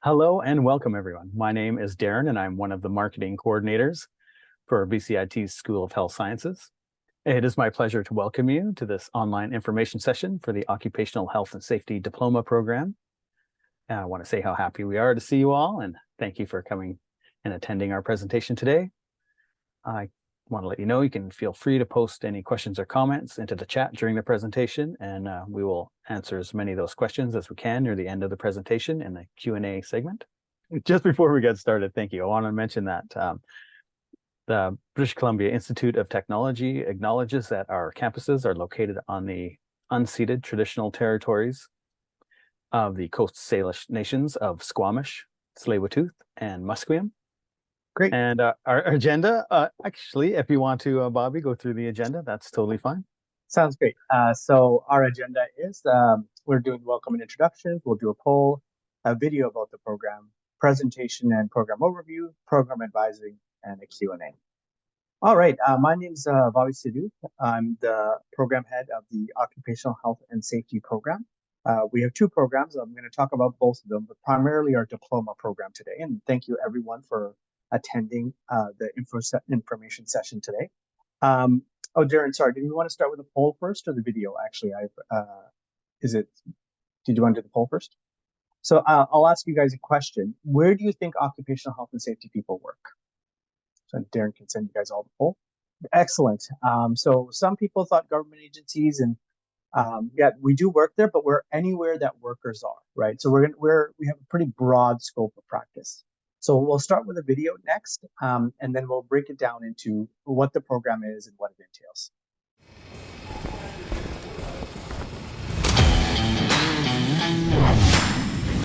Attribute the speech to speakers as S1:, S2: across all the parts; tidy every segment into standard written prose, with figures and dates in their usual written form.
S1: Hello and welcome, everyone. My name is Darren, and I'm one of the marketing coordinators for BCIT's School of Health Sciences. It is my pleasure to welcome you to this online information session for the Occupational Health and Safety Diploma Program. I want to say how happy we are to see you all, and thank you for coming and attending our presentation today. I want to let you know you can feel free to post any questions or comments into the chat during the presentation, and we will answer as many of those questions as we can near the end of the presentation in the Q&A segment. Just before we get started, thank you. I want to mention that the British Columbia Institute of Technology acknowledges that our campuses are located on the unceded traditional territories of the Coast Salish nations of Squamish, Tsleil-Waututh, and Musqueam.
S2: Great.
S1: And our agenda, actually, if you want to, Bobby, go through the agenda, that's totally fine.
S2: Sounds great. So our agenda is we're doing welcome and introductions. We'll do a poll, a video about the program, presentation and program overview, program advising, and a Q&A. All right. My name's Bobby Sidhu. I'm the program head of the Occupational Health and Safety Program. We have two programs. I'm going to talk about both of them, but primarily our diploma program today. And thank you, everyone, for attending the information session today. Oh, Darren, sorry, did you want to start with the poll first or the video? Actually, did you want to do the poll first? So I'll ask you guys a question. Where do you think occupational health and safety people work? So Darren can send you guys all the poll. Excellent. So some people thought government agencies, and yeah, we do work there, but we're anywhere that workers are, right? So we have a pretty broad scope of practice. So we'll start with a video next, and then we'll break it down into what the program is and what it entails.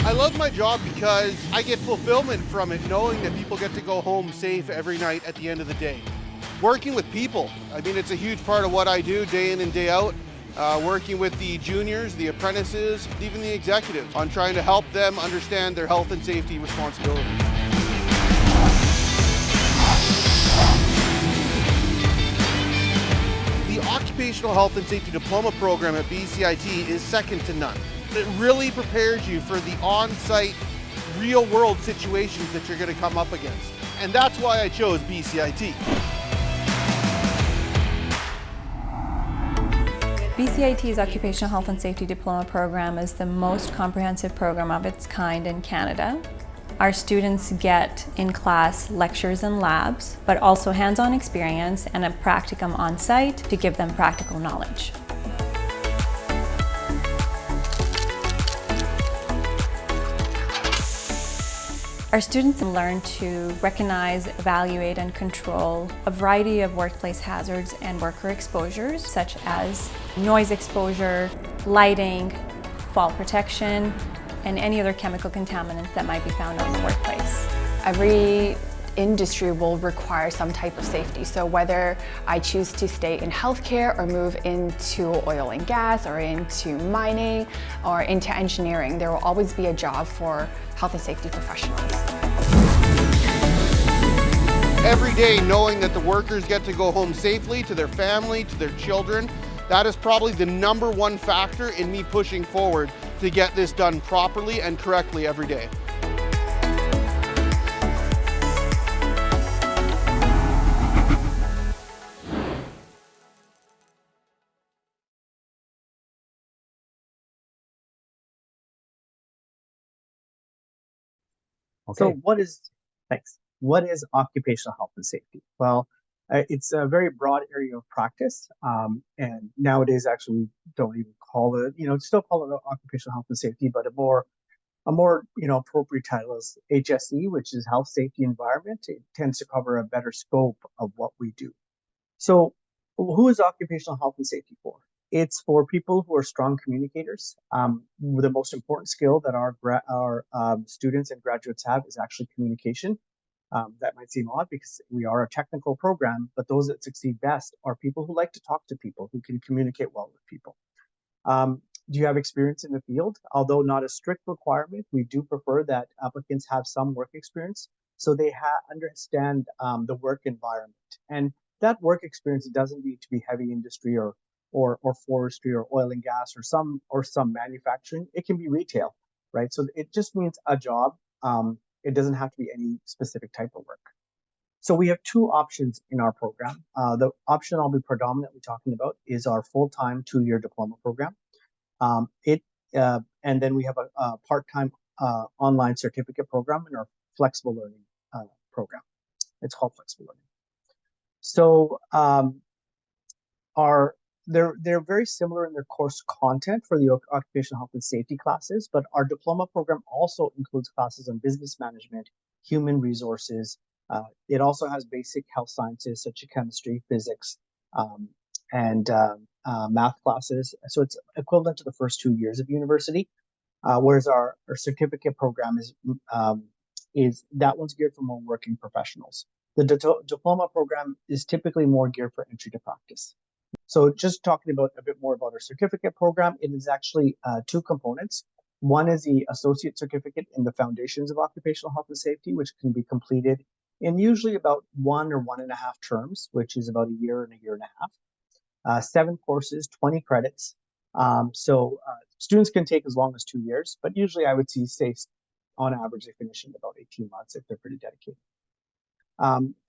S3: I love my job because I get fulfillment from it, knowing that people get to go home safe every night at the end of the day. Working with people, I mean, it's a huge part of what I do day in and day out. Working with the juniors, the apprentices, even the executives on trying to help them understand their health and safety responsibilities. The Occupational Health and Safety Diploma Program at BCIT is second to none. It really prepares you for the on-site, real-world situations that you're going to come up against. And that's why I chose BCIT.
S4: BCIT's Occupational Health and Safety Diploma Program is the most comprehensive program of its kind in Canada. Our students get in-class lectures and labs, but also hands-on experience and a practicum on-site to give them practical knowledge. Our students learn to recognize, evaluate, and control a variety of workplace hazards and worker exposures, such as noise exposure, lighting, fall protection, and any other chemical contaminants that might be found in the workplace.
S5: Every industry will require some type of safety. So whether I choose to stay in healthcare or move into oil and gas or into mining or into engineering, there will always be a job for health and safety professionals.
S3: Every day knowing that the workers get to go home safely to their family, to their children, that is probably the #1 factor in me pushing forward to get this done properly and correctly every day.
S1: Okay.
S2: So what is occupational health and safety? Well, it's a very broad area of practice, and nowadays actually we don't even call it, still call it occupational health and safety, but a more appropriate title is HSE, which is health, safety, environment. It tends to cover a better scope of what we do. So who is occupational health and safety for? It's for people who are strong communicators. The most important skill that our students and graduates have is actually communication. That might seem odd because we are a technical program, but those that succeed best are people who like to talk to people, who can communicate well with people. Do you have experience in the field? Although not a strict requirement, we do prefer that applicants have some work experience so they understand the work environment. And that work experience doesn't need to be heavy industry or forestry or oil and gas or some manufacturing. It can be retail, right? So it just means a job It doesn't have to be any specific type of work. So we have two options in our program. The option I'll be predominantly talking about is our full-time 2-year diploma program. And then we have a part-time online certificate program in our flexible learning program. It's called flexible learning. So they're very similar in their course content for the occupational health and safety classes, but our diploma program also includes classes on business management, human resources. It also has basic health sciences such as chemistry, physics, and math classes. So it's equivalent to the first 2 years of university, whereas our certificate program is that one's geared for more working professionals. The diploma program is typically more geared for entry to practice. So just talking about a bit more about our certificate program, it is actually two components. One is the associate certificate in the foundations of occupational health and safety, which can be completed in usually about 1 or 1.5 terms, which is about a year and a half. 7 courses, 20 credits. So students can take as long as 2 years, but usually I would say on average they finish in about 18 months if they're pretty dedicated.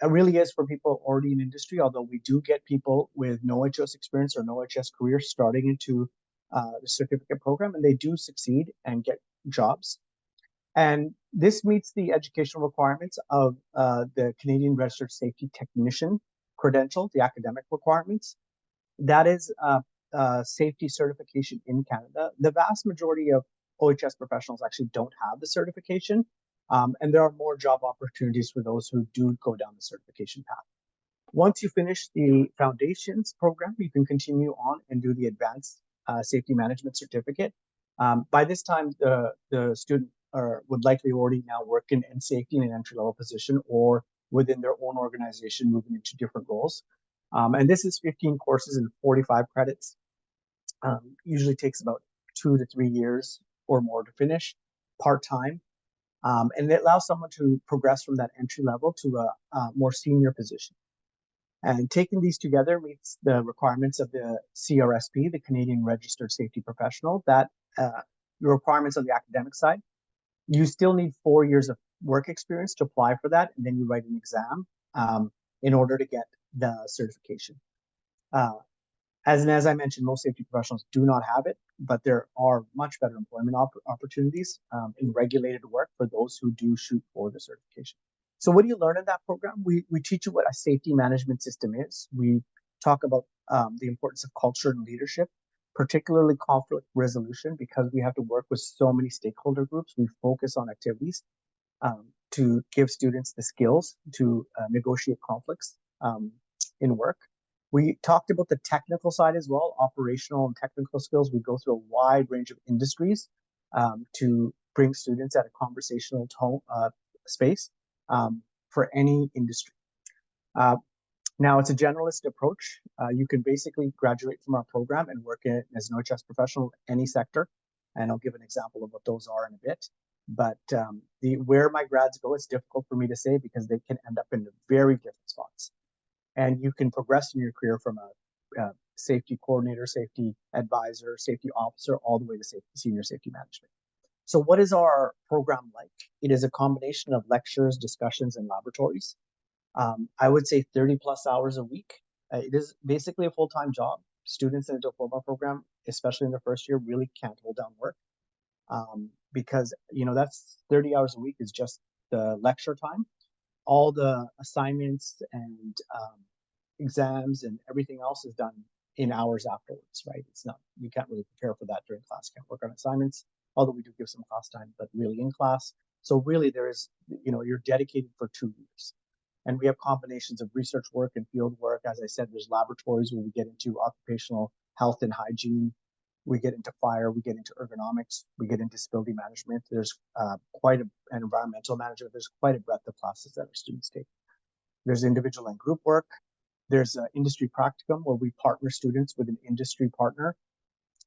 S2: It really is for people already in industry, although we do get people with no HS experience or no HS career starting into the certificate program, and they do succeed and get jobs. And this meets the educational requirements of the Canadian Registered Safety Technician credential, the academic requirements. That is safety certification in Canada. The vast majority of OHS professionals actually don't have the certification. And there are more job opportunities for those who do go down the certification path. Once you finish the foundations program, you can continue on and do the advanced safety management certificate. By this time, the student would likely already now work in safety in an entry-level position or within their own organization, moving into different roles. And this is 15 courses and 45 credits. Usually takes about 2 to 3 years or more to finish, part-time. And it allows someone to progress from that entry level to a more senior position. And taking these together meets the requirements of the CRSP, the Canadian Registered Safety Professional, that the requirements on the academic side. You still need 4 years of work experience to apply for that, and then you write an exam in order to get the certification. As I mentioned, most safety professionals do not have it, but there are much better employment opportunities in regulated work for those who do shoot for the certification. So what do you learn in that program? We teach you what a safety management system is. We talk about the importance of culture and leadership, particularly conflict resolution, because we have to work with so many stakeholder groups. We focus on activities to give students the skills to negotiate conflicts in work. We talked about the technical side as well, operational and technical skills. We go through a wide range of industries to bring students at a conversational tone, space for any industry. Now, it's a generalist approach. You can basically graduate from our program and work as an OHS professional in any sector. And I'll give an example of what those are in a bit. But where my grads go, it's difficult for me to say because they can end up in very different spots. And you can progress in your career from a safety coordinator, safety advisor, safety officer, all the way to senior safety management. So what is our program like? It is a combination of lectures, discussions, and laboratories. I would say 30 plus hours a week. It is basically a full-time job. Students in a diploma program, especially in the first year, really can't hold down work because, that's 30 hours a week is just the lecture time. All the assignments and exams and everything else is done in hours afterwards, right? You can't really prepare for that during class, can't work on assignments, although we do give some class time, but really in class. So really there is, you're dedicated for 2 years. And we have combinations of research work and field work. As I said, there's laboratories where we get into occupational health and hygiene. We get into fire, we get into ergonomics, we get into disability management. There's quite an environmental management. There's quite a breadth of classes that our students take. There's individual and group work. There's industry practicum where we partner students with an industry partner.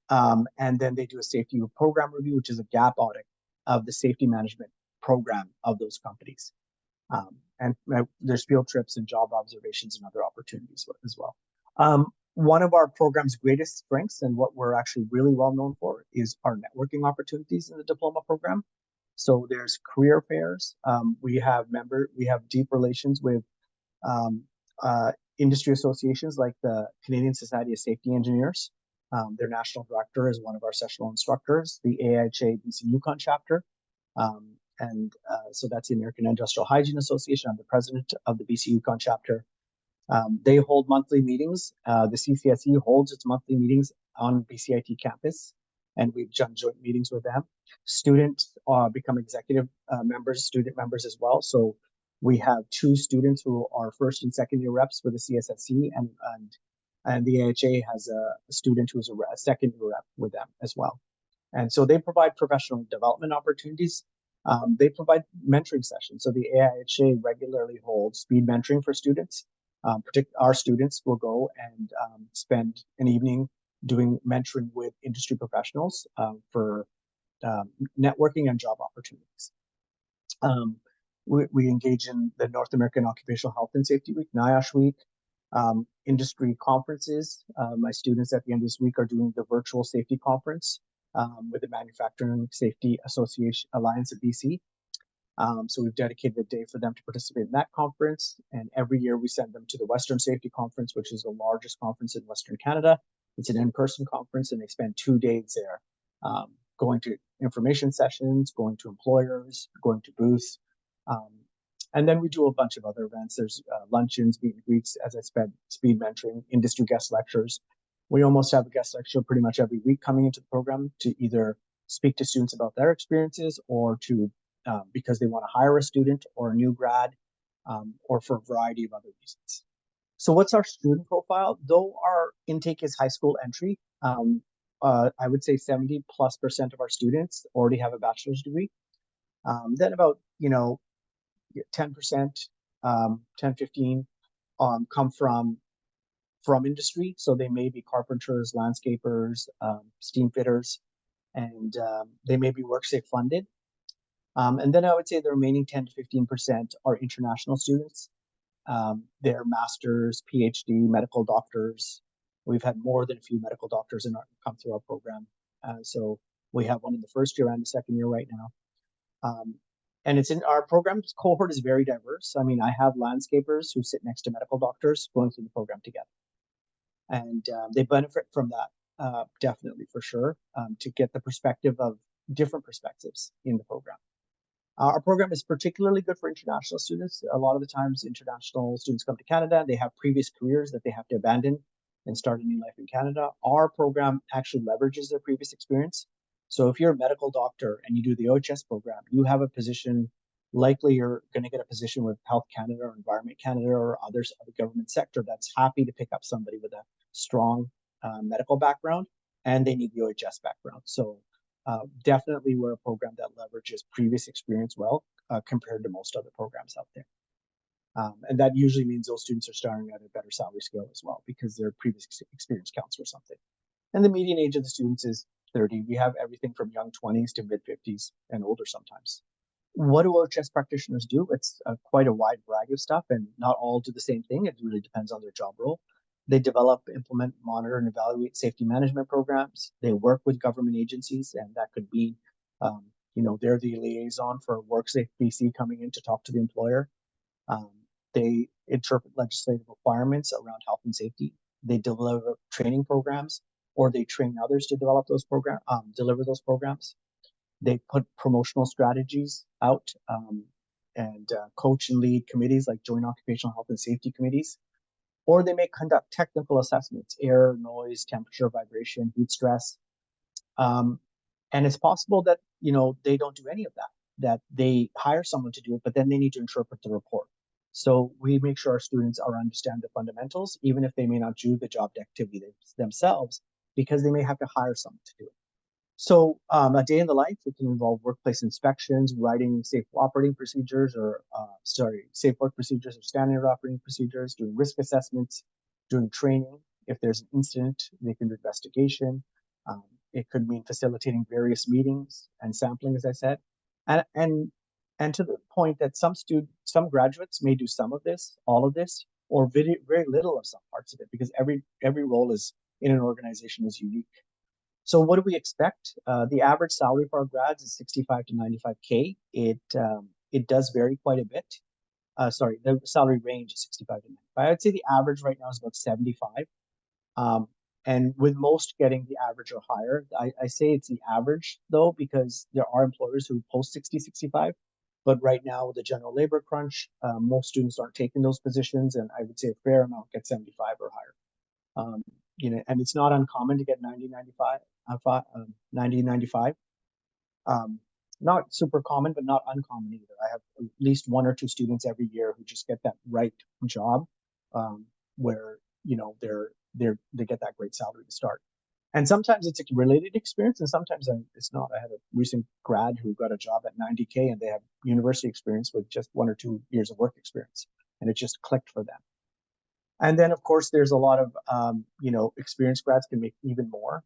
S2: And then they do a safety program review, which is a gap audit of the safety management program of those companies. And there's field trips and job observations and other opportunities as well. One of our program's greatest strengths and what we're actually really well known for is our networking opportunities in the diploma program. So there's career fairs. We have deep relations with um, industry associations like the Canadian Society of Safety Engineers. Their national director is one of our sessional instructors, the AIHA BC Yukon chapter. So that's the American Industrial Hygiene Association. I'm the president of the BC Yukon chapter. They hold monthly meetings. The CCSE holds its monthly meetings on BCIT campus, and we've done joint meetings with them. Students become executive student members as well. So we have 2 students who are first and second year reps for the CSSE, and the AHA has a student who's a second year rep with them as well. And so they provide professional development opportunities. They provide mentoring sessions. So the AIHA regularly holds speed mentoring for students. Our students will go and spend an evening doing mentoring with industry professionals for networking and job opportunities. We engage in the North American Occupational Health and Safety Week, NIOSH Week, industry conferences. My students at the end of this week are doing the virtual safety conference with the Manufacturing Safety Association Alliance of BC. So we've dedicated a day for them to participate in that conference. And every year we send them to the Western Safety Conference, which is the largest conference in Western Canada. It's an in-person conference, and they spend 2 days there, going to information sessions, going to employers, going to booths. And then we do a bunch of other events. There's luncheons, meet and greets, as I said, speed mentoring, industry guest lectures. We almost have a guest lecture pretty much every week coming into the program to either speak to students about their experiences or to because they want to hire a student or a new grad, or for a variety of other reasons. So what's our student profile? Though our intake is high school entry, I would say 70+% of our students already have a bachelor's degree. Then about 10%, 10-15 come from industry. So they may be carpenters, landscapers, steam fitters, and they may be WorkSafe funded. And then I would say the remaining 10-15% are international students. They're masters, PhD, medical doctors. We've had more than a few medical doctors come through our program. So we have one in the first year and the second year right now. And it's in our program's cohort is very diverse. I mean, I have landscapers who sit next to medical doctors going through the program together. And they benefit from that, definitely, for sure, to get the perspective of different perspectives in the program. Our program is particularly good for international students. A lot of the times international students come to Canada, they have previous careers that they have to abandon and start a new life in Canada. Our program actually leverages their previous experience. So if you're a medical doctor and you do the OHS program, you have a position, likely you're going to get a position with Health Canada or Environment Canada or others of the government sector that's happy to pick up somebody with a strong medical background, and they need the OHS background. So definitely we're a program that leverages previous experience well compared to most other programs out there. And that usually means those students are starting at a better salary scale as well because their previous experience counts for something. And the median age of the students is 30. We have everything from young 20s to mid 50s and older sometimes. What do OHS practitioners do? It's quite a wide variety of stuff, and not all do the same thing. It really depends on their job role. They develop, implement, monitor, and evaluate safety management programs. They work with government agencies, and that could be, they're the liaison for WorkSafe BC coming in to talk to the employer. They interpret legislative requirements around health and safety. They deliver training programs, or they train others to develop those deliver those programs. They put promotional strategies out and coach and lead committees like joint occupational health and safety committees. Or they may conduct technical assessments, air, noise, temperature, vibration, heat stress. And it's possible that, they don't do any of that they hire someone to do it, but then they need to interpret the report. So we make sure our students understand the fundamentals, even if they may not do the job activity themselves, because they may have to hire someone to do it. So a day in the life, it can involve workplace inspections, writing safe operating procedures safe work procedures or standard operating procedures, doing risk assessments, doing training. If there's an incident, they can do investigation. It could mean facilitating various meetings and sampling, as I said. And to the point that some graduates may do some of this, all of this, or very, very little of some parts of it, because every role is in an organization is unique. So what do we expect? The average salary for our grads is 65 to 95K. It does vary quite a bit. Sorry, the salary range is 65 to 95. I'd say the average right now is about 75. And with most getting the average or higher, I say it's the average though, because there are employers who post 60, 65. But right now with the general labor crunch, most students aren't taking those positions. And I would say a fair amount get 75 or higher. And it's not uncommon to get 90, 95, 90, 95. Not super common, but not uncommon either. I have at least 1 or 2 students every year who just get that right job, where they get that great salary to start. And sometimes it's a related experience, and sometimes it's not. I had a recent grad who got a job at 90K, and they have university experience with just 1 or 2 years of work experience, and it just clicked for them. And then, of course, there's a lot of experienced grads can make even more.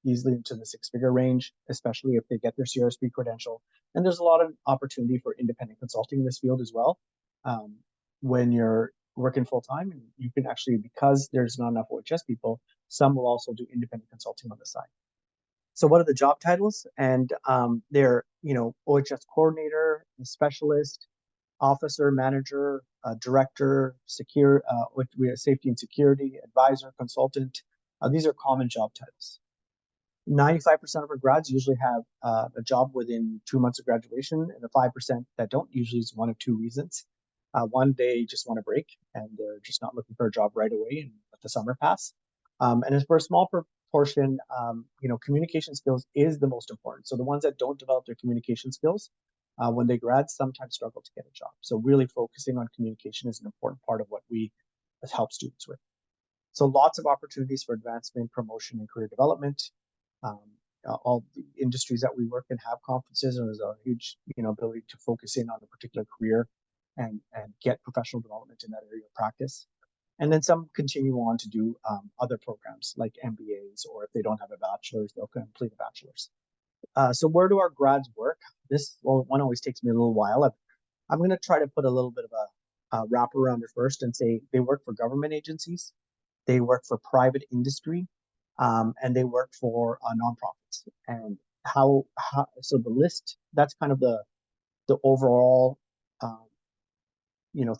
S2: Easily into the 6-figure range, especially if they get their CRSP credential. And there's a lot of opportunity for independent consulting in this field as well. When you're working full time, and you can actually, because there's not enough OHS people, some will also do independent consulting on the side. So what are the job titles? And they're, OHS coordinator, specialist, officer, manager, director, safety and security, advisor, consultant. These are common job titles. 95% of our grads usually have a job within 2 months of graduation, and the 5% that don't usually is one of 2 reasons. One, they just want a break and they're just not looking for a job right away and let the summer pass. And as for a small proportion, communication skills is the most important. So the ones that don't develop their communication skills when they grad sometimes struggle to get a job. So really focusing on communication is an important part of what we help students with. So lots of opportunities for advancement, promotion, and career development. All the industries that we work in have conferences, and there's a huge ability to focus in on a particular career and get professional development in that area of practice. And then some continue on to do other programs like MBAs, or if they don't have a bachelor's, they'll complete a bachelor's. So where do our grads work? This one always takes me a little while. I'm going to try to put a little bit of a wrap around it first and say they work for government agencies, they work for private industry, and they work for nonprofits. And so the list, that's kind of the overall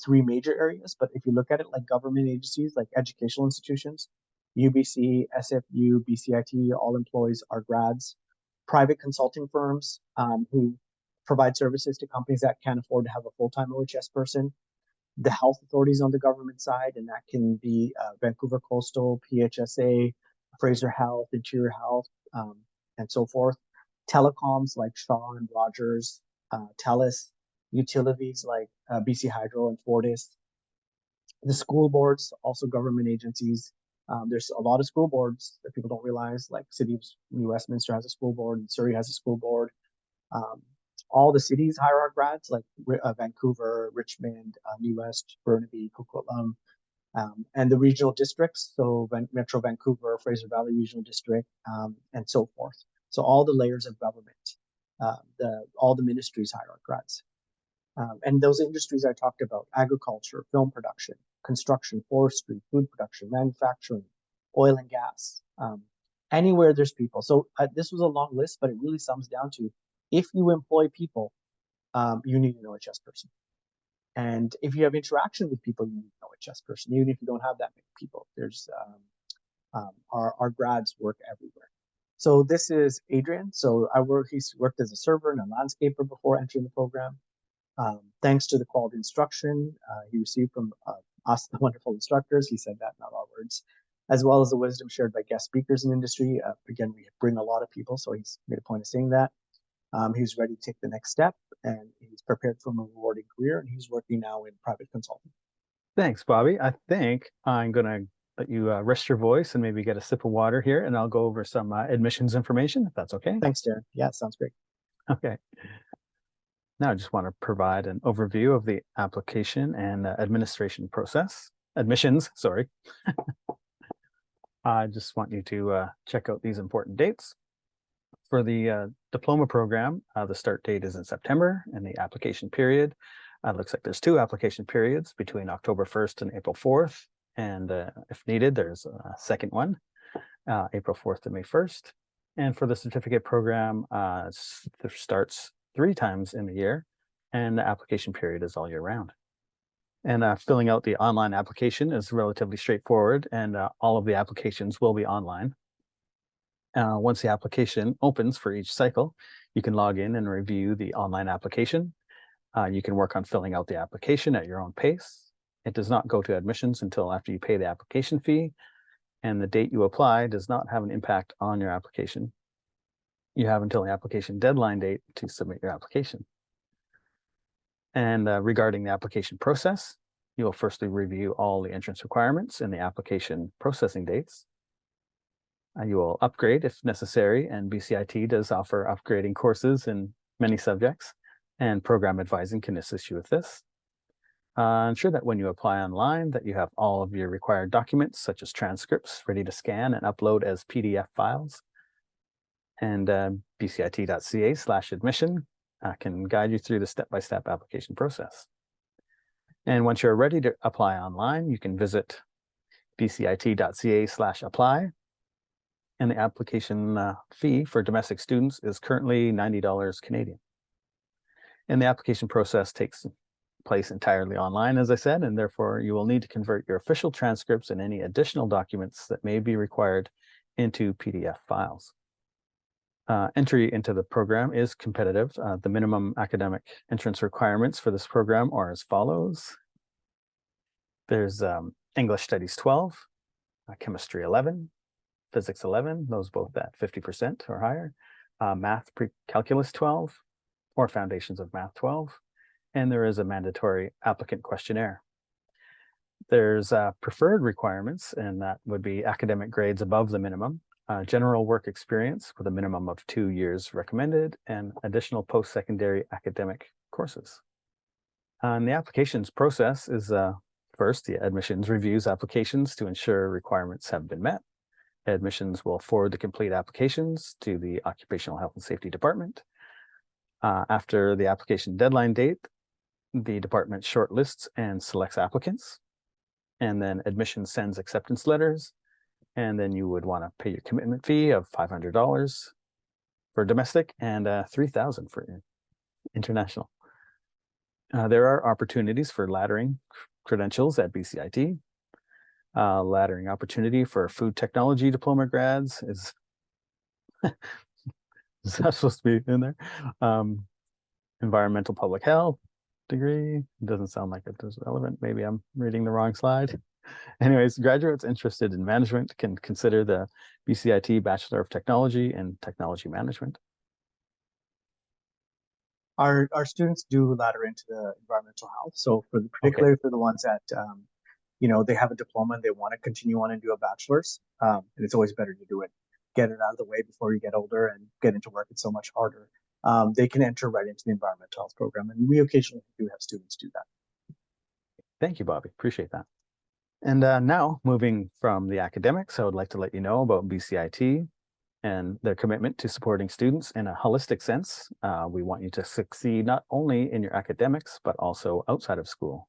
S2: 3 major areas. But if you look at it, like government agencies, like educational institutions, UBC, SFU, BCIT, all employees are grads. Private consulting firms who provide services to companies that can't afford to have a full-time OHS person. The health authorities on the government side, and that can be Vancouver Coastal, PHSA, Fraser Health, Interior Health, and so forth. Telecoms like Shaw and Rogers, TELUS, utilities like BC Hydro and Fortis. The school boards, also government agencies. There's a lot of school boards that people don't realize, like City of New Westminster has a school board, and Surrey has a school board. All the cities hire our grads, like Vancouver, Richmond, New West, Burnaby, Coquitlam, and the regional districts, so Metro Vancouver, Fraser Valley Regional District, and so forth. So all the layers of government, all the ministries hire our grads. And those industries I talked about: agriculture, film production, construction, forestry, food production, manufacturing, oil and gas, anywhere there's people. So this was a long list, but it really sums down to, if you employ people, you need an OHS person. And if you have interaction with people, you need an OHS person. Even if you don't have that many people, there's our grads work everywhere. So this is Adrian. So he's worked as a server and a landscaper before entering the program. Thanks to the quality instruction he received from us, the wonderful instructors, he said that, not our words, as well as the wisdom shared by guest speakers in industry. Again, we bring a lot of people, so he's made a point of saying that. He's ready to take the next step, and he's prepared for a rewarding career, and he's working now in private consulting.
S1: Thanks, Bobby. I think I'm going to let you rest your voice and maybe get a sip of water here, and I'll go over some admissions information, if that's okay.
S2: Thanks, Darren. Yeah, sounds great.
S1: Okay. Now I just want to provide an overview of the application and administration process. Admissions, sorry. I just want you to check out these important dates. For the diploma program, the start date is in September, and the application period, looks like there's 2 application periods between October 1st and April 4th. And if needed, there's a second one, April 4th to May 1st. And for the certificate program, it starts 3 times in the year, and the application period is all year round. And filling out the online application is relatively straightforward, and all of the applications will be online. Once the application opens for each cycle, you can log in and review the online application. You can work on filling out the application at your own pace. It does not go to admissions until after you pay the application fee, and the date you apply does not have an impact on your application. You have until the application deadline date to submit your application. And regarding the application process, you will firstly review all the entrance requirements and the application processing dates. You will upgrade if necessary, and BCIT does offer upgrading courses in many subjects, and program advising can assist you with this. Ensure that when you apply online that you have all of your required documents, such as transcripts, ready to scan and upload as PDF files. And bcit.ca/admission can guide you through the step-by-step application process. And once you're ready to apply online, you can visit bcit.ca/apply. And the application fee for domestic students is currently $90 Canadian. And the application process takes place entirely online, as I said, and therefore you will need to convert your official transcripts and any additional documents that may be required into PDF files. Entry into the program is competitive. The minimum academic entrance requirements for this program are as follows. There's English Studies 12, Chemistry 11, Physics 11, those both at 50% or higher, Math Pre-Calculus 12, or Foundations of Math 12, and there is a mandatory applicant questionnaire. There's preferred requirements, and that would be academic grades above the minimum, general work experience with a minimum of 2 years recommended, and additional post-secondary academic courses. And the applications process is first, the admissions reviews applications to ensure requirements have been met. Admissions will forward the complete applications to the Occupational Health and Safety Department. After the application deadline date, the department shortlists and selects applicants, and then admissions sends acceptance letters. And then you would want to pay your commitment fee of $500 for domestic and $3,000 for international. There are opportunities for laddering credentials at BCIT. Laddering opportunity for food technology diploma grads is, is that supposed to be in there? Environmental public health degree, it doesn't sound like it is relevant. Maybe I'm reading the wrong slide. Anyways, graduates interested in management can consider the BCIT Bachelor of Technology in Technology Management.
S2: Our students do ladder into the environmental health. So particularly for the ones that they have a diploma and they want to continue on and do a bachelor's, and it's always better to do it, get it out of the way before you get older and get into work. It's so much harder. They can enter right into the environmental health program, and we occasionally do have students do that.
S1: Thank you, Bobby. Appreciate that. And now, moving from the academics, I would like to let you know about BCIT and their commitment to supporting students in a holistic sense. We want you to succeed not only in your academics, but also outside of school.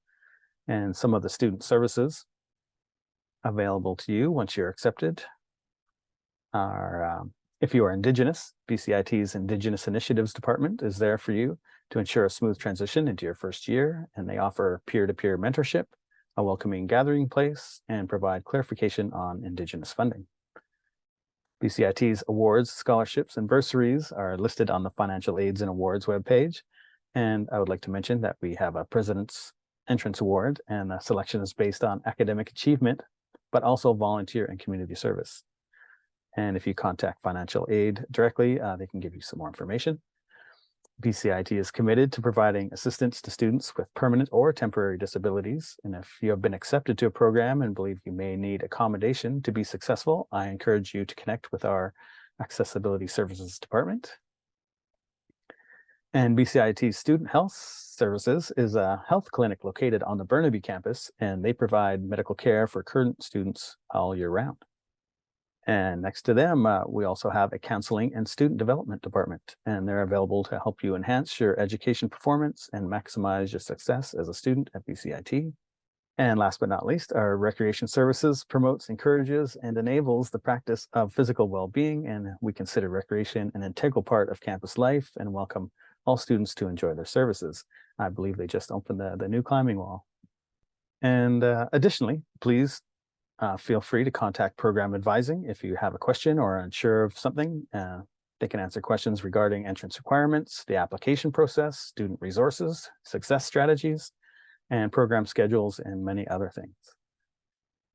S1: And some of the student services available to you once you're accepted are, if you are Indigenous, BCIT's Indigenous Initiatives Department is there for you to ensure a smooth transition into your first year, and they offer peer-to-peer mentorship, a welcoming gathering place, and provide clarification on Indigenous funding. BCIT's awards, scholarships, and bursaries are listed on the Financial Aids and Awards webpage. And I would like to mention that we have a President's Entrance Award, and the selection is based on academic achievement, but also volunteer and community service. And if you contact Financial Aid directly, they can give you some more information. BCIT is committed to providing assistance to students with permanent or temporary disabilities. And if you have been accepted to a program and believe you may need accommodation to be successful, I encourage you to connect with our Accessibility Services Department. And BCIT Student Health Services is a health clinic located on the Burnaby campus, and they provide medical care for current students all year round. And next to them, we also have a counseling and student development department, and they're available to help you enhance your education performance and maximize your success as a student at BCIT. And last but not least, our recreation services promotes, encourages, and enables the practice of physical well-being, and we consider recreation an integral part of campus life and welcome all students to enjoy their services. I believe they just opened the new climbing wall. And additionally, please feel free to contact program advising if you have a question or are unsure of something. They can answer questions regarding entrance requirements, the application process, student resources, success strategies, and program schedules, and many other things.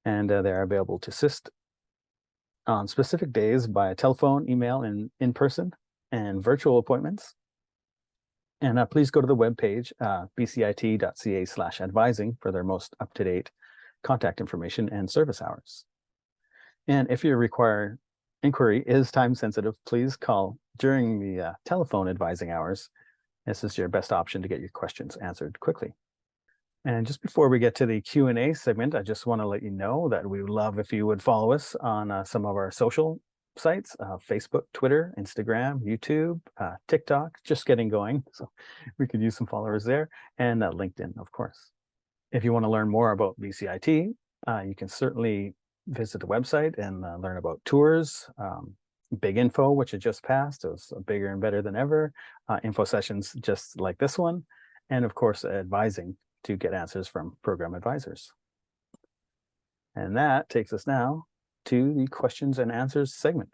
S1: And they are available to assist on specific days by telephone, email, and in person, and virtual appointments. And please go to the webpage, bcit.ca/advising, for their most up-to-date contact information and service hours. And if your inquiry is time sensitive, please call during the telephone advising hours. This is your best option to get your questions answered quickly. And just before we get to the Q&A segment, I just want to let you know that we would love if you would follow us on some of our social sites, Facebook, Twitter, Instagram, YouTube, TikTok, just getting going. So we could use some followers there, and LinkedIn, of course. If you want to learn more about BCIT, you can certainly visit the website and learn about tours, Big Info, which had just passed. It was bigger and better than ever. Info sessions just like this one. And of course, advising to get answers from program advisors. And that takes us now to the questions and answers segment.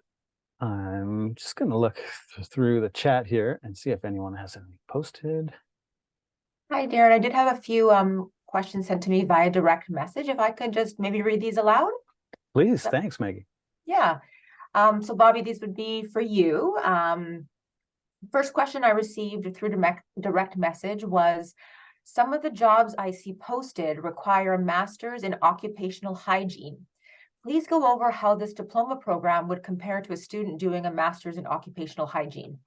S1: I'm just going to look through the chat here and see if anyone has anything posted.
S6: Hi, Darren. I did have a few questions sent to me via direct message. If I could just maybe read these aloud?
S1: Please. Thanks, Maggie.
S6: Yeah. So Bobby, these would be for you. First question I received through direct message was, some of the jobs I see posted require a master's in occupational hygiene. Please go over how this diploma program would compare to a student doing a master's in occupational hygiene.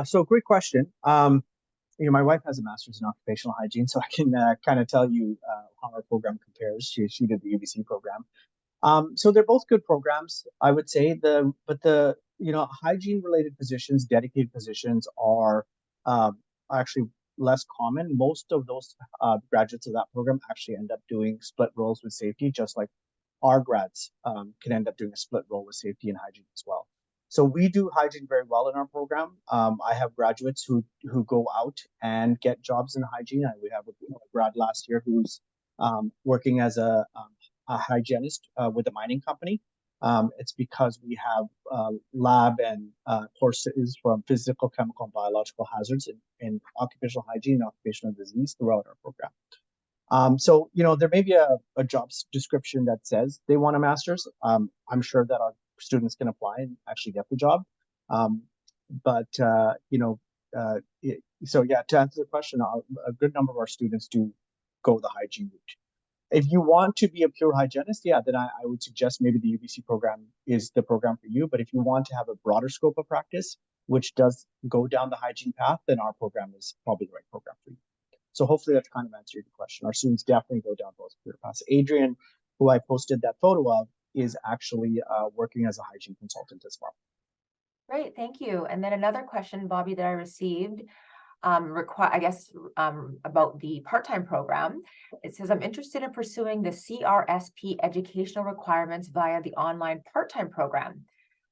S2: So great question. My wife has a master's in occupational hygiene, so I can kind of tell you how our program compares. She did the UBC program. So they're both good programs, I would say. But the hygiene related positions, dedicated positions, are actually less common. Most of those graduates of that program actually end up doing split roles with safety, just like our grads can end up doing a split role with safety and hygiene as well. So we do hygiene very well in our program. I have graduates who go out and get jobs in hygiene. We have a grad last year who's working as a hygienist with a mining company. It's because we have lab and courses from physical, chemical, and biological hazards in occupational hygiene and occupational disease throughout our program. So there may be a job description that says they want a master's. I'm sure that our students can apply and actually get the job. So yeah, to answer the question, a good number of our students do go the hygiene route. If you want to be a pure hygienist, yeah, then I would suggest maybe the UBC program is the program for you. But if you want to have a broader scope of practice, which does go down the hygiene path, then our program is probably the right program for you. So hopefully that kind of answered your question. Our students definitely go down both career paths. Adrian, who I posted that photo of, is actually working as a hygiene consultant as well.
S6: Great, thank you. And then another question, Bobby, that I received about the part-time program. It says, I'm interested in pursuing the CRSP educational requirements via the online part-time program.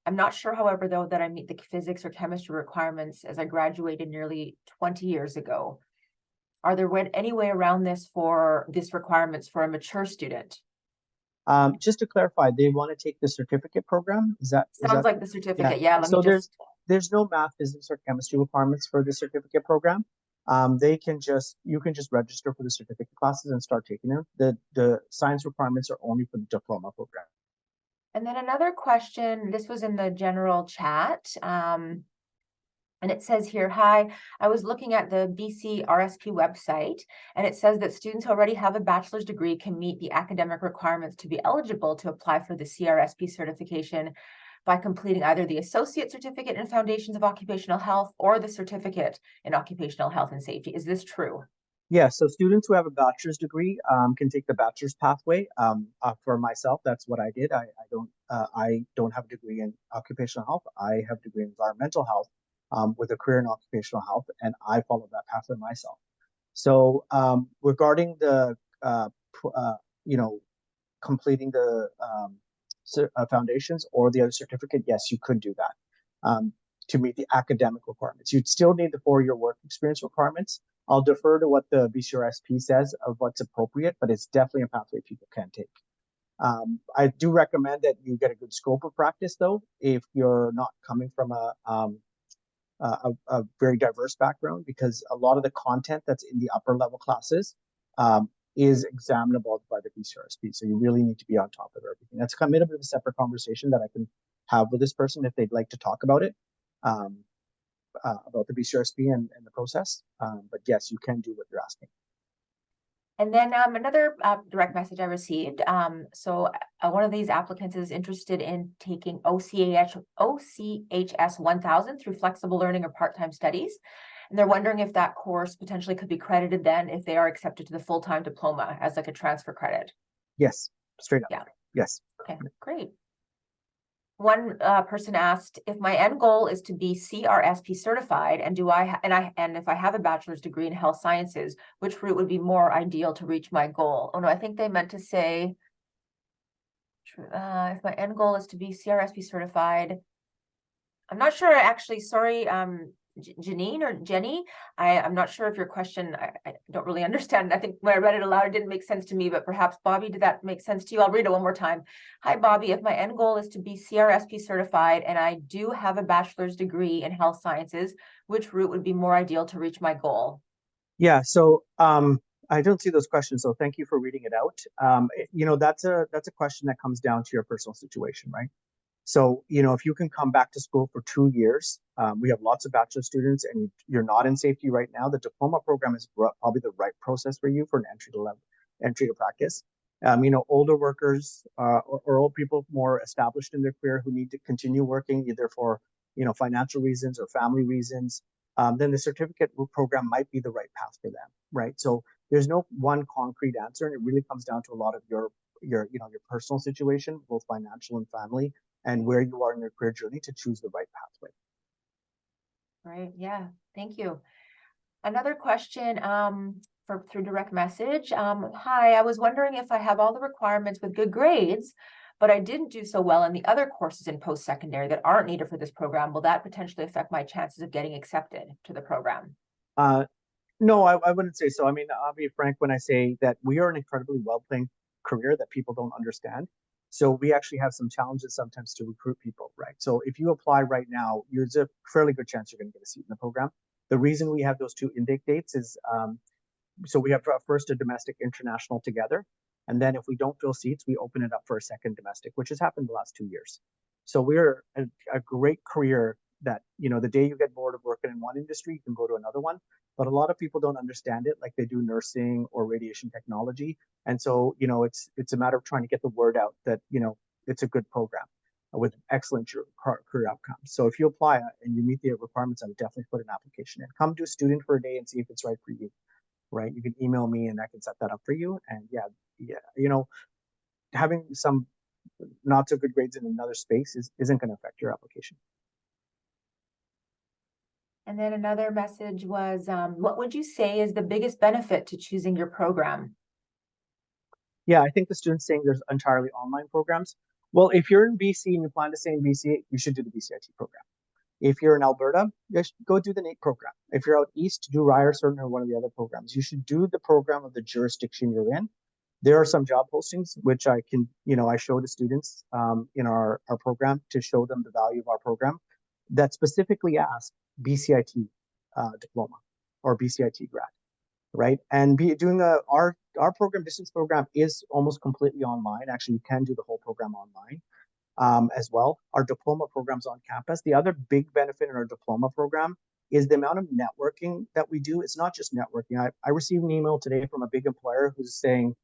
S6: I'm not sure, however, though, that I meet the physics or chemistry requirements as I graduated nearly 20 years ago. Are there any way around this requirements for a mature student?
S2: Just to clarify, they want to take the certificate program.
S6: Sounds like the certificate? Yeah.
S2: So there's no math, physics, or chemistry requirements for the certificate program. You can just register for the certificate classes and start taking them. The science requirements are only for the diploma program.
S6: And then another question. This was in the general chat. And it says here, hi, I was looking at the BCRSP website, and it says that students who already have a bachelor's degree can meet the academic requirements to be eligible to apply for the CRSP certification by completing either the Associate Certificate in Foundations of Occupational Health or the Certificate in Occupational Health and Safety. Is this true?
S2: Yeah, so students who have a bachelor's degree can take the bachelor's pathway. For myself, that's what I did. I don't have a degree in occupational health. I have a degree in environmental health. With a career in occupational health, and I followed that pathway myself. So regarding the you know, completing the foundations or the other certificate, yes, you could do that to meet the academic requirements. You'd still need the 4-year work experience requirements. I'll defer to what the BCRSP says of what's appropriate, but it's definitely a pathway people can take. I do recommend that you get a good scope of practice, though, if you're not coming from a very diverse background, because a lot of the content that's in the upper level classes is examinable by the BCRSP. So you really need to be on top of everything. That's kind of a bit of a separate conversation that I can have with this person if they'd like to talk about it, about the BCRSP and the process. But yes, you can do what you're asking.
S6: And then another direct message I received. So one of these applicants is interested in taking OCHS 1000 through flexible learning or part-time studies. And they're wondering if that course potentially could be credited then if they are accepted to the full-time diploma as like a transfer credit.
S2: Yes, straight up.
S6: Yeah.
S2: Yes.
S6: Okay, great. One person asked if my end goal is to be CRSP certified, and if I have a bachelor's degree in health sciences, which route would be more ideal to reach my goal? Oh no, I think they meant to say if my end goal is to be CRSP certified. I'm not sure actually. Sorry, Janine or Jenny, I'm not sure if your question, I don't really understand. I think when I read it aloud, it didn't make sense to me, but perhaps Bobby, did that make sense to you? I'll read it one more time. Hi, Bobby, if my end goal is to be CRSP certified and I do have a bachelor's degree in health sciences, which route would be more ideal to reach my goal?
S2: Yeah, so I don't see those questions, so thank you for reading it out. You know, that's a question that comes down to your personal situation, right? So, you know, if you can come back to school for 2 years, we have lots of bachelor students and you're not in safety right now, the diploma program is probably the right process for you for an entry to practice. You know, older workers or old people more established in their career who need to continue working either for, you know, financial reasons or family reasons, then the certificate program might be the right path for them, right? So there's no one concrete answer, and it really comes down to a lot of your personal situation, both financial and family, and where you are in your career journey to choose the right pathway.
S6: Right. Yeah. Thank you. Another question through direct message. Hi, I was wondering if I have all the requirements with good grades, but I didn't do so well in the other courses in post-secondary that aren't needed for this program. Will that potentially affect my chances of getting accepted to the program?
S2: No, I wouldn't say so. I mean, I'll be frank when I say that we are an incredibly well-paying career that people don't understand. So we actually have some challenges sometimes to recruit people, right? So if you apply right now, there's a fairly good chance you're going to get a seat in the program. The reason we have those 2 intake dates is so we have first a domestic international together. And then if we don't fill seats, we open it up for a second domestic, which has happened the last 2 years. So we're a great career that, you know, the day you get bored of working in one industry, you can go to another one. But a lot of people don't understand it like they do nursing or radiation technology. And so, you know, it's a matter of trying to get the word out that, you know, it's a good program with excellent career outcomes. So if you apply and you meet the requirements, I would definitely put an application in. Come to a student for a day and see if it's right for you, right? You can email me and I can set that up for you. And yeah, you know, having some not so good grades in another space isn't going to affect your application.
S6: And then another message was, what would you say is the biggest benefit to choosing your program?
S2: Yeah, I think the student's saying there's entirely online programs. Well, if you're in BC and you plan to stay in BC, you should do the BCIT program. If you're in Alberta, you should go do the NAIT program. If you're out east, do Ryerson or one of the other programs. You should do the program of the jurisdiction you're in. There are some job postings, which I can, you know, I show to students in our program to show them the value of our program that specifically ask BCIT diploma or BCIT grad, right? And doing our program, distance program, is almost completely online. Actually, you can do the whole program online as well. Our diploma program's on campus. The other big benefit in our diploma program is the amount of networking that we do. It's not just networking. I received an email today from a big employer who's saying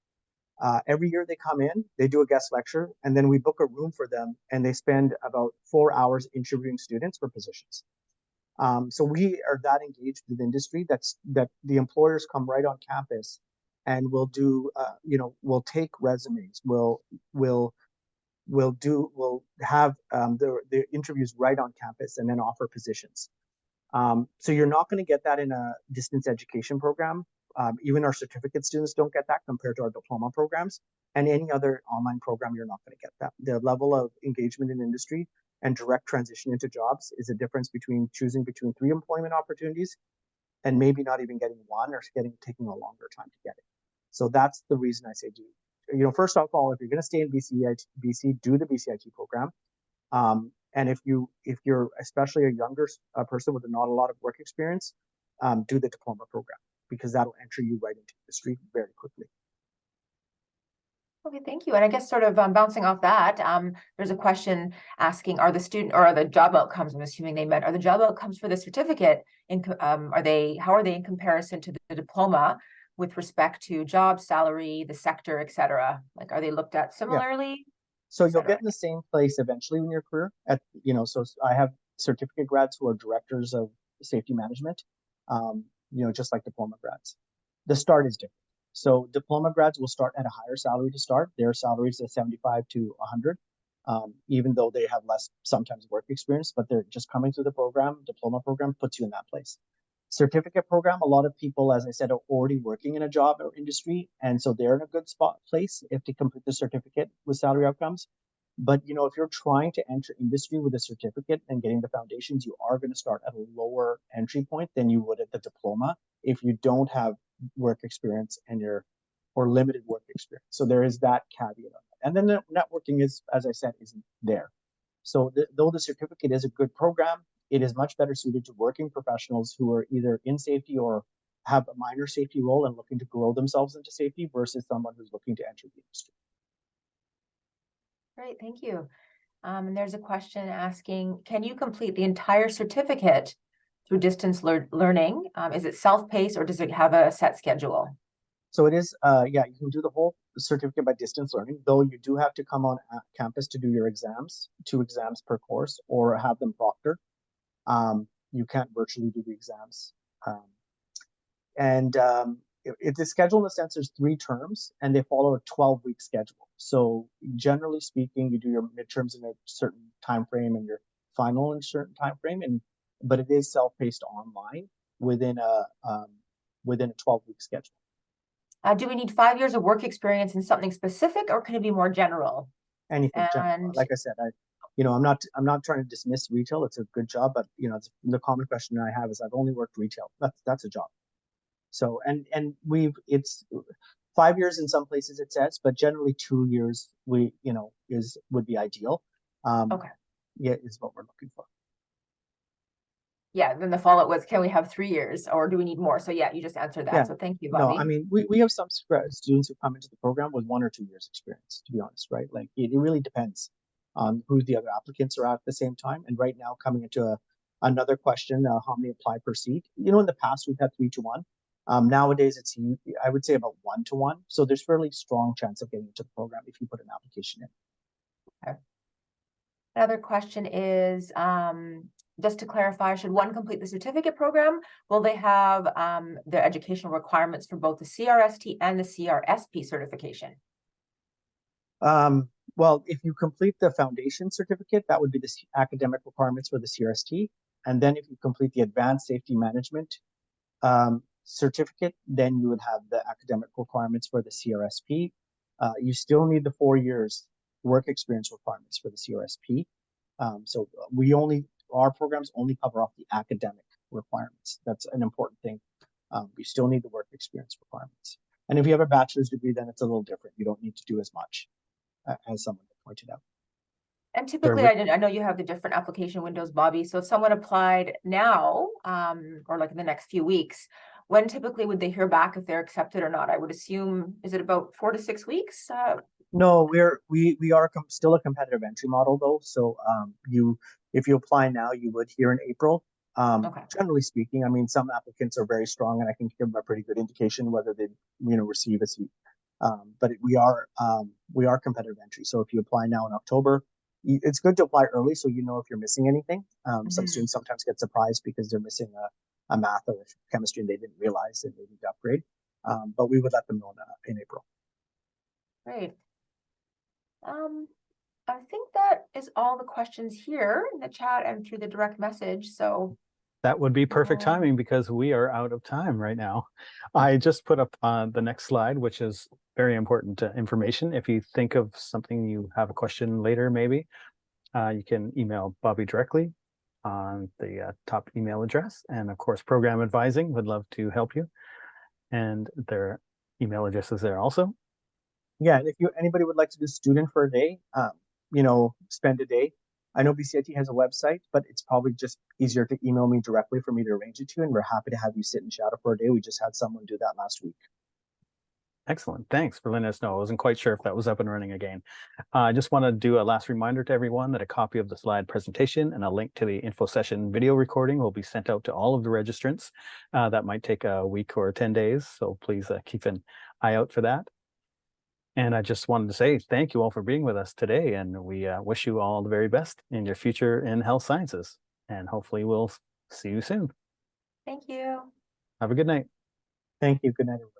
S2: every year they come in, they do a guest lecture, and then we book a room for them, and they spend about 4 hours interviewing students for positions. So we are that engaged with industry that the employers come right on campus and we'll do, you know, we'll take resumes, we'll have the interviews right on campus and then offer positions. So you're not going to get that in a distance education program. Even our certificate students don't get that compared to our diploma programs. And any other online program, you're not going to get that. The level of engagement in industry and direct transition into jobs is a difference between choosing between 3 employment opportunities and maybe not even getting one, or taking a longer time to get it. So that's the reason I say first of all, if you're going to stay in BC, do the BCIT program. And if you're especially a younger person with not a lot of work experience, do the diploma program, because that'll enter you right into industry very quickly.
S6: Okay, thank you. And I guess sort of bouncing off that, there's a question asking, are the job outcomes, I'm assuming they meant, are the job outcomes for the certificate, how are they in comparison to the diploma with respect to job, salary, the sector, et cetera? Like, are they looked at similarly?
S2: Yeah. So you'll get in the same place eventually in your career. So I have certificate grads who are directors of safety management, just like diploma grads. The start is different. So diploma grads will start at a higher salary to start. Their salaries are 75 to 100, even though they have less sometimes work experience, but they're just coming through the program. Diploma program puts you in that place. Certificate program, a lot of people, as I said, are already working in a job or industry, and so they're in a good place if they complete the certificate with salary outcomes. But if you're trying to enter industry with a certificate and getting the foundations, you are going to start at a lower entry point than you would at the diploma if you don't have work experience or limited work experience. So there is that caveat on that. And then the networking is, as I said, isn't there. So though the certificate is a good program, it is much better suited to working professionals who are either in safety or have a minor safety role and looking to grow themselves into safety versus someone who's looking to enter the industry.
S6: Great, thank you. And there's a question asking, can you complete the entire certificate through distance learning? Is it self-paced or does it have a set schedule?
S2: So it is, you can do the whole certificate by distance learning, though you do have to come on campus to do your exams, 2 exams per course, or have them proctored. You can't virtually do the exams. The schedule in the sense there's 3 terms and they follow a 12-week schedule. So generally speaking, you do your midterms in a certain time frame and your final in a certain time frame, but it is self-paced online within a 12-week schedule.
S6: Do we need 5 years of work experience in something specific, or can it be more general?
S2: Anything general. Like I said, I'm not trying to dismiss retail. It's a good job, but the common question I have is I've only worked retail. That's a job. So it's 5 years in some places it says, but generally 2 years would be ideal.
S6: Okay.
S2: Yeah, is what we're looking for.
S6: Yeah, then the follow-up was, can we have 3 years or do we need more? So yeah, you just answered that. Yeah. So thank you, Bobby.
S2: No, I mean, we have some students who come into the program with 1 or 2 years experience, to be honest, right? Like it really depends on who the other applicants are at the same time. And right now, coming into another question, how many apply per seat? In the past, we've had 3 to 1. Nowadays, it's, I would say, about 1 to 1. So there's fairly strong chance of getting into the program if you put an application in.
S6: Okay. Another question is, just to clarify, should one complete the certificate program? Will they have their educational requirements for both the CRST and the CRSP certification?
S2: Well, if you complete the foundation certificate, that would be the academic requirements for the CRST. And then if you complete the advanced safety management certificate, then you would have the academic requirements for the CRSP. You still need the 4 years work experience requirements for the CRSP. So our programs only cover off the academic requirements. That's an important thing. You still need the work experience requirements. And if you have a bachelor's degree, then it's a little different. You don't need to do as much, as someone pointed out.
S6: And typically, I know you have the different application windows, Bobby. So if someone applied now, or like in the next few weeks, when typically would they hear back if they're accepted or not? I would assume, is it about 4 to 6 weeks?
S2: No, we are still a competitive entry model though. So if you apply now, you would hear in April. Okay. Generally speaking, I mean, some applicants are very strong, and I can give them a pretty good indication whether they receive a seat. But we are competitive entry. So if you apply now in October, it's good to apply early so if you're missing anything. Some students sometimes get surprised because they're missing a math or chemistry and they didn't realize that they need to upgrade. But we would let them know in April.
S6: Great. I think that is all the questions here in the chat and through the direct message. So
S1: That would be perfect
S6: Yeah.
S1: timing because we are out of time right now. I just put up the next slide, which is very important information. If you think of something, you have a question later, maybe you can email Bobby directly on the top email address. And of course, program advising would love to help you. And their email address is there also.
S2: Yeah, and if anybody would like to do student for a day, spend a day. I know BCIT has a website, but it's probably just easier to email me directly for me to arrange it to you. And we're happy to have you sit and shadow for a day. We just had someone do that last week.
S1: Excellent. Thanks for letting us know. I wasn't quite sure if that was up and running again. I just want to do a last reminder to everyone that a copy of the slide presentation and a link to the info session video recording will be sent out to all of the registrants. That might take a week or 10 days, so please keep an eye out for that. And I just wanted to say thank you all for being with us today, and we wish you all the very best in your future in health sciences. And hopefully we'll see you soon.
S6: Thank you.
S1: Have a good night.
S2: Thank you. Good night, everybody.